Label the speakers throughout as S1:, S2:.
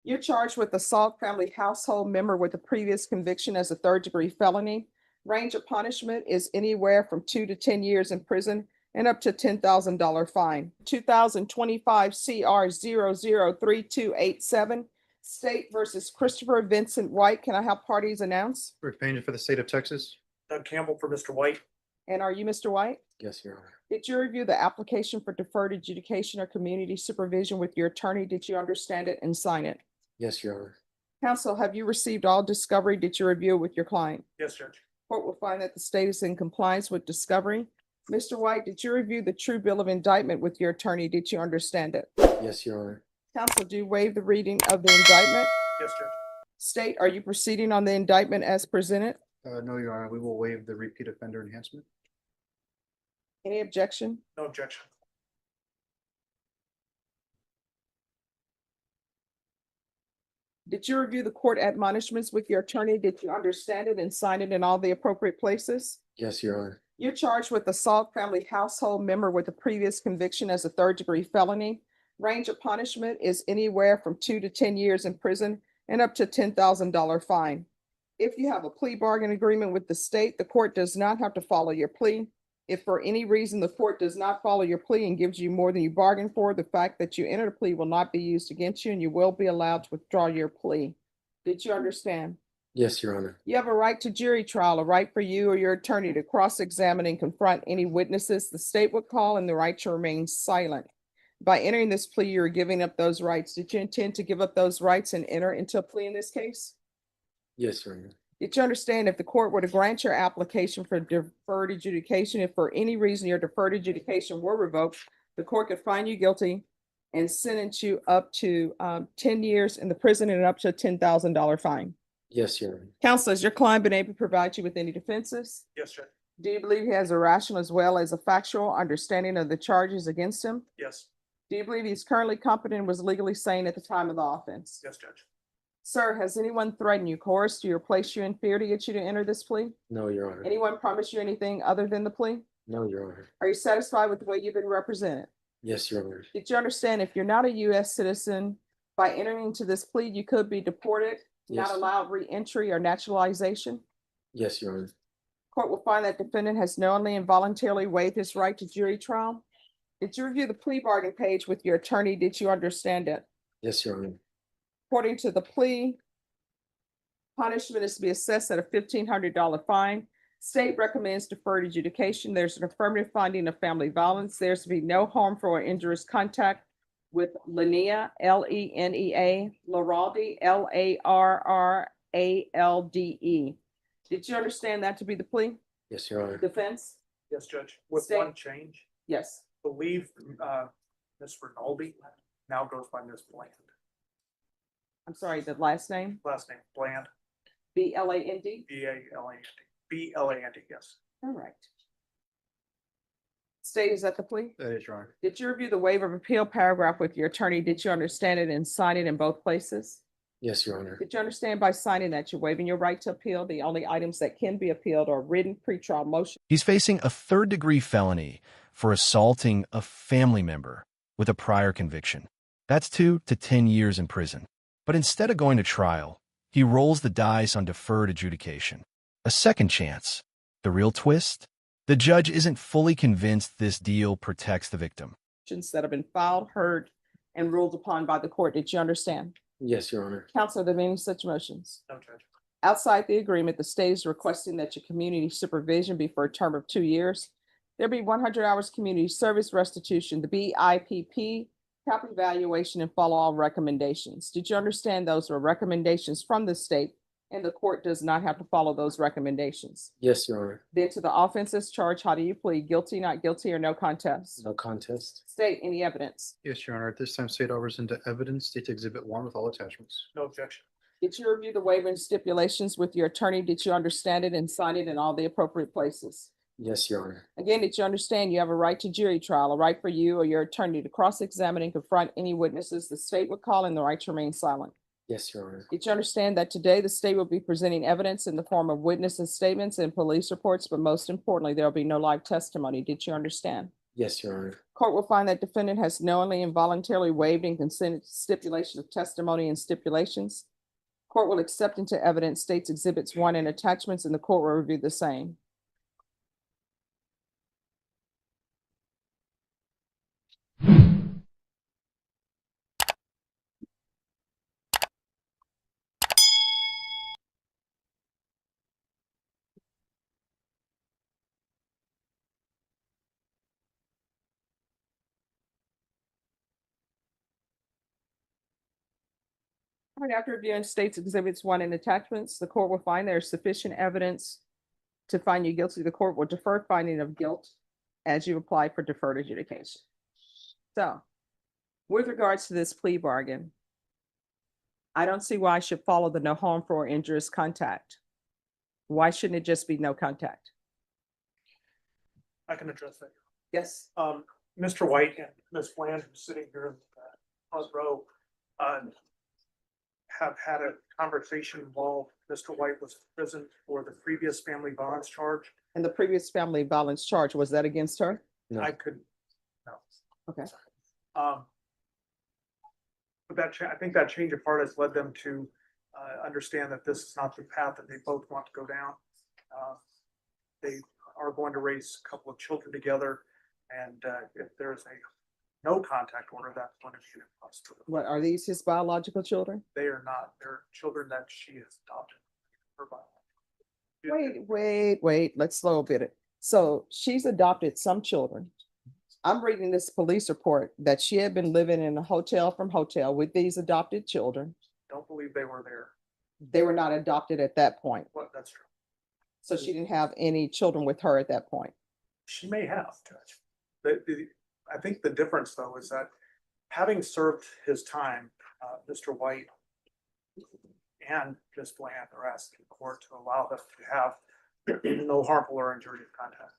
S1: You're charged with assault family household member with a previous conviction as a third-degree felony. Range of punishment is anywhere from 2 to 10 years in prison and up to $10,000 fine. 2025 CR 003287, State versus Christopher Vincent White. Can I have parties announce?
S2: Rick Pena for the state of Texas.
S3: Doug Campbell for Mr. White.
S1: And are you Mr. White?
S2: Yes, Your Honor.
S1: Did you review the application for deferred adjudication or community supervision with your attorney? Did you understand it and sign it?
S2: Yes, Your Honor.
S1: Counsel, have you received all discovery? Did you review it with your client?
S3: Yes, Judge.
S1: Court will find that the state is in compliance with discovery. Mr. White, did you review the true bill of indictment with your attorney? Did you understand it?
S2: Yes, Your Honor.
S1: Counsel, do you waive the reading of the indictment?
S3: Yes, Judge.
S1: State, are you proceeding on the indictment as presented?
S2: No, Your Honor. We will waive the repeat offender enhancement.
S1: Any objection?
S3: No objection.
S1: Did you review the court admonishments with your attorney? Did you understand it and sign it in all the appropriate places?
S2: Yes, Your Honor.
S1: You're charged with assault family household member with a previous conviction as a third-degree felony. Range of punishment is anywhere from 2 to 10 years in prison and up to $10,000 fine. If you have a plea bargain agreement with the state, the court does not have to follow your plea. If for any reason the court does not follow your plea and gives you more than you bargained for, the fact that you entered a plea will not be used against you and you will be allowed to withdraw your plea. Did you understand?
S2: Yes, Your Honor.
S1: You have a right to jury trial, a right for you or your attorney to cross-examine and confront any witnesses the state would call, and the right to remain silent. By entering this plea, you're giving up those rights. Did you intend to give up those rights and enter into a plea in this case?
S2: Yes, Your Honor.
S1: Did you understand if the court were to grant your application for deferred adjudication, if for any reason your deferred adjudication were revoked, the court could find you guilty and sentence you up to 10 years in the prison and up to a $10,000 fine?
S2: Yes, Your Honor.
S1: Counsel, has your client been able to provide you with any defenses?
S3: Yes, Judge.
S1: Do you believe he has a rational as well as a factual understanding of the charges against him?
S3: Yes.
S1: Do you believe he's currently competent and was legally sane at the time of the offense?
S3: Yes, Judge.
S1: Sir, has anyone threatened you, coerced you, or placed you in fear to get you to enter this plea?
S2: No, Your Honor.
S1: Anyone promised you anything other than the plea?
S2: No, Your Honor.
S1: Are you satisfied with the way you've been represented?
S2: Yes, Your Honor.
S1: Did you understand if you're not a U.S. citizen, by entering into this plea, you could be deported, not
S2: Yes.
S1: allowed re-entry or naturalization?
S2: Yes, Your Honor.
S1: Court will find that defendant has knowingly and voluntarily waived his right to jury trial. Did you review the plea bargain page with your attorney? Did you understand it?
S2: Yes, Your Honor.
S1: According to the plea, punishment is to be assessed at a $1,500 fine. State recommends deferred adjudication. There's an affirmative finding of family violence. There's to be no harmful or injurious contact with Lenea, Lenea, Laralde, Larralde. Did you understand that to be the plea?
S2: Yes, Your Honor.
S1: Defense?
S3: Yes, Judge. With
S1: State-
S3: one change,
S1: Yes.
S3: believe Ms. Rinaldi now goes by Ms. Bland.
S1: I'm sorry, the last name?
S3: Last name Bland,
S1: Bland?
S3: B-A-L-A-N-D. B-L-A-N-D, yes.
S1: All right. State, is that the plea?
S2: That is, Your Honor.
S1: Did you review the waiver of appeal paragraph with your attorney? Did you understand it and sign it in both places?
S2: Yes, Your Honor.
S1: Did you understand by signing that you're waiving your right to appeal? The only items that can be appealed are written pretrial motion.
S4: He's facing a third-degree felony for assaulting a family member with a prior conviction. That's 2 to 10 years in prison. But instead of going to trial, he rolls the dice on deferred adjudication. A second chance. The real twist? The judge isn't fully convinced this deal protects the victim.
S1: That have been filed, heard, and ruled upon by the court. Did you understand?
S2: Yes, Your Honor.
S1: Counsel, are there any such motions?
S3: No, Judge.
S1: Outside the agreement, the state is requesting that your community supervision be for a term of 2 years. There be 100 hours community service restitution, the BIPP, cap evaluation, and follow all recommendations. Did you understand those were recommendations from the state and the court does not have to follow those recommendations?
S2: Yes, Your Honor.
S1: Then to the offenses charged, how do you plead? Guilty, not guilty, or no contest?
S2: No contest.
S1: State, any evidence?
S2: Yes, Your Honor. At this time, state offers into evidence, State Exhibit 1 with all attachments.
S3: No objection.
S1: Did you review the waiver and stipulations with your attorney? Did you understand it and sign it in all the appropriate places?
S2: Yes, Your Honor.
S1: Again, did you understand you have a right to jury trial, a right for you or your attorney to cross-examine and confront any witnesses the state would call, and the right to remain silent?
S2: Yes, Your Honor.
S1: Did you understand that today the state will be presenting evidence in the form of witnesses' statements and police reports, but most importantly, there will be no live testimony? Did you understand?
S2: Yes, Your Honor.
S1: Court will find that defendant has knowingly and voluntarily waived and consented to stipulation of testimony and stipulations. Court will accept into evidence states exhibits 1 and attachments, and the court will review the same. All right, after reviewing states exhibits 1 and attachments, the court will find there is sufficient evidence to find you guilty. The court will defer finding of guilt as you apply for deferred adjudication. So, with regards to this plea bargain, I don't see why I should follow the no harmful or injurious contact. Why shouldn't it just be no contact?
S3: I can address that.
S1: Yes.
S3: Mr. White and Ms. Bland, who's sitting here in the front row, have had a conversation while Mr. White was in prison for the previous family violence charge.
S1: And the previous family violence charge, was that against her?
S2: No.
S3: I could, no.
S1: Okay.
S3: But I think that change of heart has led them to understand that this is not the path that they both want to go down. They are going to raise a couple of children together, and if there's a no contact order, that's going to be a possibility.
S1: What, are these his biological children?
S3: They are not. They're children that she has adopted. Her biological.
S1: Wait, let's slow a bit. So she's adopted some children. I'm reading this police report that she had been living in a hotel from hotel with these adopted children.
S3: Don't believe they were there.
S1: They were not adopted at that point.
S3: Well, that's true.
S1: So she didn't have any children with her at that point.
S3: She may have, Judge. I think the difference, though, is that having served his time, Mr. White and Ms. Bland are asking the court to allow them to have no harmful or injurious contact.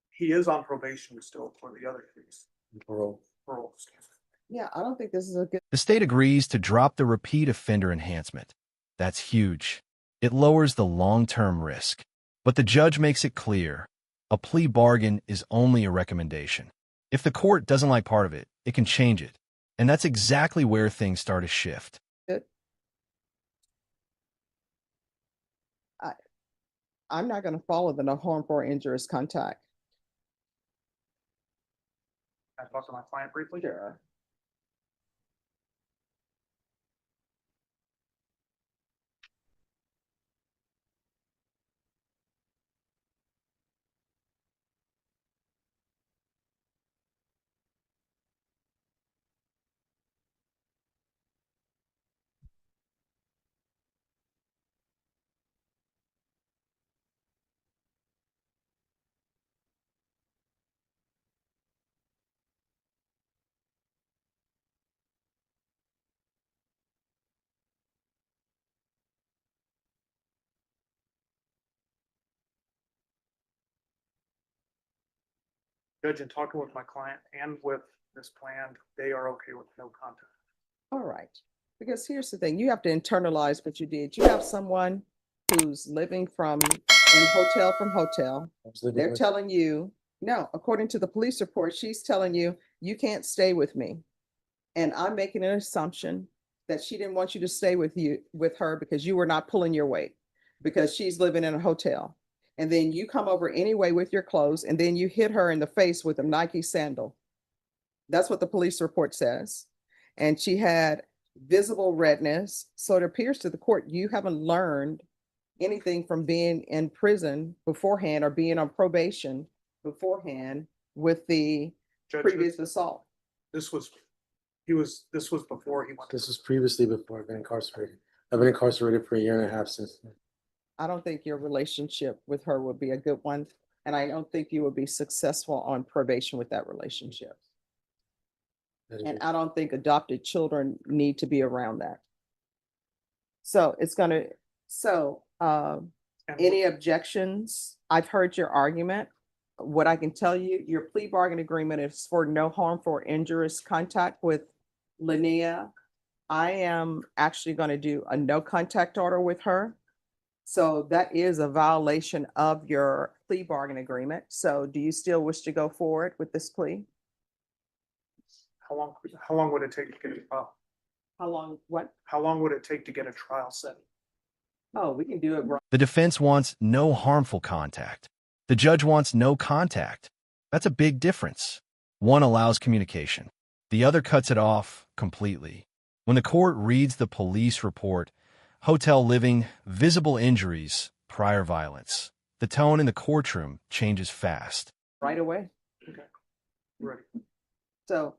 S3: He is on probation still for the other case.
S2: Parole.
S3: Parole, excuse me.
S1: Yeah, I don't think this is a good.
S4: The state agrees to drop the repeat offender enhancement. That's huge. It lowers the long-term risk. But the judge makes it clear, a plea bargain is only a recommendation. If the court doesn't like part of it, it can change it. And that's exactly where things start to shift.
S1: I'm not going to follow the no harmful or injurious contact.
S3: I talked to my client briefly.
S1: Sure.
S3: Judge, in talking with my client and with Ms. Bland, they are okay with no contact.
S1: All right. Because here's the thing, you have to internalize what you did. You have someone who's living in hotel from hotel. They're telling you, no, according to the police report, she's telling you, you can't stay with me. And I'm making an assumption that she didn't want you to stay with her because you were not pulling your weight, because she's living in a hotel. And then you come over anyway with your clothes, and then you hit her in the face with a Nike sandal. That's what the police report says. And she had visible redness. So it appears to the court you haven't learned anything from being in prison beforehand or being on probation beforehand with the
S3: Judge,
S1: previous assault.
S3: this was before he went.
S2: This was previously before I've been incarcerated. I've been incarcerated for 1.5 years since then.
S1: I don't think your relationship with her would be a good one. And I don't think you would be successful on probation with that relationship. And I don't think adopted children need to be around that. So any objections? I've heard your argument. What I can tell you, your plea bargain agreement is for no harmful or injurious contact with Linnea. I am actually going to do a no contact order with her. So that is a violation of your plea bargain agreement. So do you still wish to go forward with this plea?
S3: How long would it take to get a trial?
S1: How long, what?
S3: How long would it take to get a trial set?
S1: Oh, we can do it.
S4: The defense wants no harmful contact. The judge wants no contact. That's a big difference. One allows communication. The other cuts it off completely. When the court reads the police report, hotel living, visible injuries, prior violence, the tone in the courtroom changes fast.
S1: Right away.
S3: Okay. Ready.
S1: So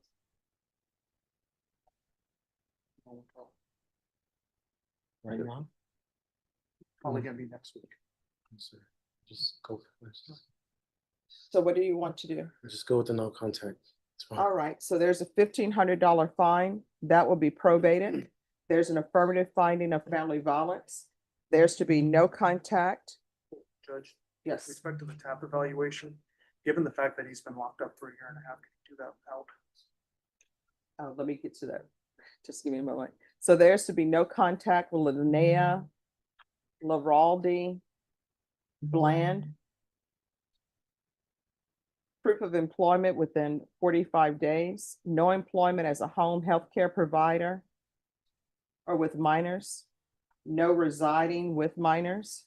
S2: Right now?
S3: Probably gonna be next week.
S2: Sir, just go first.
S1: So what do you want to do?
S2: Just go with the no contact. It's fine.
S1: All right, so there's a $1,500 fine that will be probated. There's an affirmative finding of family violence. There's to be no contact.
S3: Judge, with
S1: Yes,
S3: respect to the TAP evaluation, given the fact that he's been locked up for a year and a half, can you do that without?
S1: let me get to that. Just give me a moment. So there's to be no contact with Linnea, Lavaldi, Bland. Proof of employment within 45 days, no employment as a home healthcare provider or with minors, no residing with minors.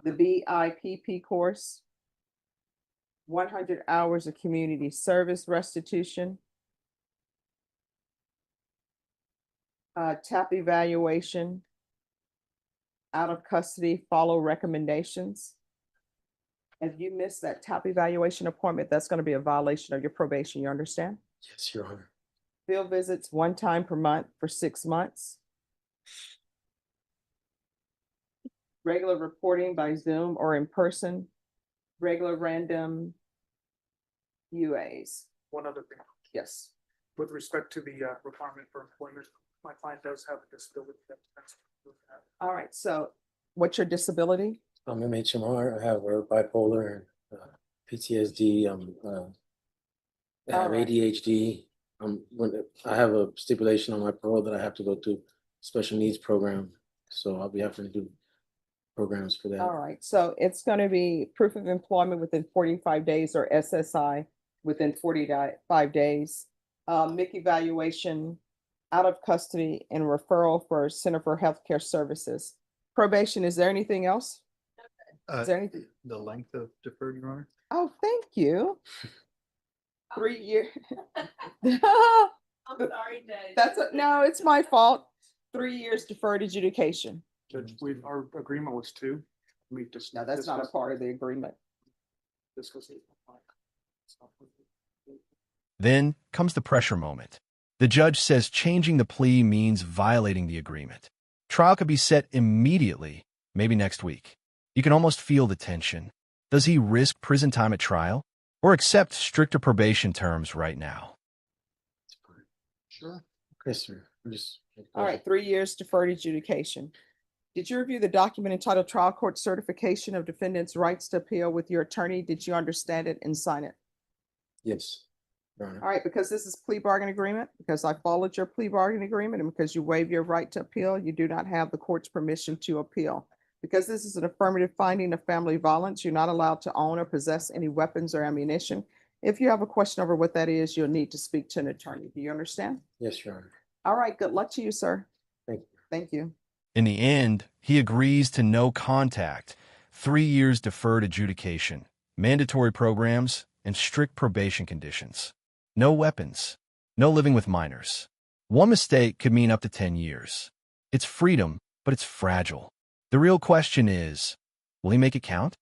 S1: The BIPP course, 100 hours of community service restitution, TAP evaluation, out of custody, follow recommendations. If you miss that TAP evaluation appointment, that's going to be a violation of your probation, you understand?
S2: Yes, Your Honor.
S1: Field visits 1 time per month for 6 months. Regular reporting by Zoom or in person, regular random UAs.
S3: One other thing,
S1: Yes.
S3: with respect to the requirement for employment, my client does have a disability that's.
S1: All right, so what's your disability?
S2: I'm MHMR. I have bipolar and PTSD. I have
S1: Alright.
S2: ADHD. When I have a stipulation on my parole that I have to go to special needs program, so I'll be having to do programs for that.
S1: All right, so it's going to be proof of employment within 45 days or SSI within 45 days. MIC evaluation, out of custody and referral for Center for Healthcare Services. Probation, is there anything else? Is there anything?
S5: The length of deferred, Your Honor?
S1: Oh, thank you. 3 years.
S6: I'm sorry, Judge.
S1: No, it's my fault. 3 years deferred adjudication.
S3: Judge, our agreement was 2. We just.
S1: No, that's not a part of the agreement.
S3: This was.
S4: Then comes the pressure moment. The judge says changing the plea means violating the agreement. Trial could be set immediately, maybe next week. You can almost feel the tension. Does he risk prison time at trial or accept stricter probation terms right now?
S2: It's fine.
S3: Sure.
S2: Okay, sir. I'm just.
S1: All right, 3 years deferred adjudication. Did you review the document entitled Trial Court Certification of Defendant's Rights to Appeal with your attorney? Did you understand it and sign it?
S2: Yes, Your Honor.
S1: All right, because this is plea bargain agreement, because I followed your plea bargain agreement, and because you waive your right to appeal, you do not have the court's permission to appeal. Because this is an affirmative finding of family violence, you're not allowed to own or possess any weapons or ammunition. If you have a question over what that is, you'll need to speak to an attorney. Do you understand?
S2: Yes, Your Honor.
S1: All right, good luck to you, sir.
S2: Thank you.
S1: Thank you.
S4: In the end, he agrees to no contact, 3 years deferred adjudication, mandatory programs, and strict probation conditions. No weapons, no living with minors. One mistake could mean up to 10 years. It's freedom, but it's fragile. The real question is, will he make it count?